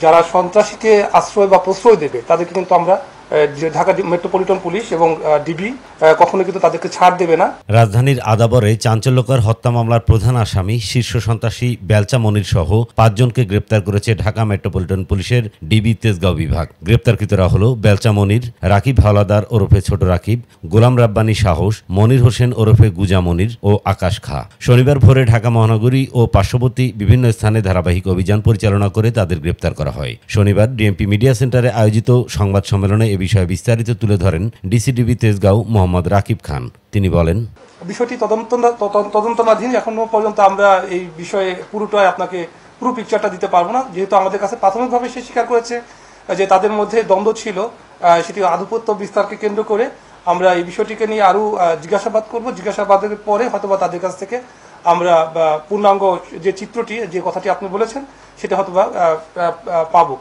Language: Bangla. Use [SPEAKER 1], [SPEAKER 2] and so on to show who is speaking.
[SPEAKER 1] যারা সন্ত্রাসীকে আশ্রয় বা প্রশ্রয় দেবে তাদেরকে কিন্তু আমরা ঢাকা মেট্রোপলিটন পুলিশ এবং ডিবি কখনো কিন্তু তাদেরকে ছাড় দেবে না।
[SPEAKER 2] রাজধানীর আদাবরে চাঞ্চল্যকর হত্যা মামলার প্রধান আসামি শীর্ষ সন্ত্রাসী বেলচা মনির সহ 5 জনকে গ্রেপ্তার করেছে ঢাকা মেট্রোপলিটন পুলিশের ডিবি তেজগাঁও বিভাগ। গ্রেপ্তারকৃতরা হল বেলচা মনির, রাকিব হাওলাদার ওরফে ছোট রাকিব, গোলাম রাব্বানী সাহস, মনির হোসেন ওরফে গুজা মনির ও আকাশ খা। শনিবার ভোরে ঢাকা মহানগরী ও পার্শ্ববর্তী বিভিন্ন স্থানে ধারাবাহিক অভিযান পরিচালনা করে তাদের গ্রেপ্তার করা হয়। শনিবার ডিএমপি মিডিয়া সেন্টারে আয়োজিত সংবাদ সম্মেলনে এ বিষয়ে বিস্তারিত তুলে ধরেন ডিসিডিবি তেজগাঁও মোহাম্মদ রাকিব খান। তিনি বলেন,
[SPEAKER 1] বিষয়টি তদন্তনাধীন, এখনো পর্যন্ত আমরা এই বিষয়ে পুরোটাই আপনাকে পুরো পিকচারটা দিতে পারবো না, যেহেতু আমাদের কাছে প্রাথমিকভাবে সে স্বীকার করেছে যে তাদের মধ্যে দ্বন্দ্ব ছিল, সেটি আধিপত্য বিস্তারকে কেন্দ্র করে। আমরা এই বিষয়টিকে নিয়ে আরো জিজ্ঞাসাবাদ করব, জিজ্ঞাসাবাদের পরে হয়তোবা তাদের কাছ থেকে আমরা পূর্ণাঙ্গ যে চিত্রটি, যে কথাটি আপনি বলেছেন, সেটা হয়তোবা পাবো।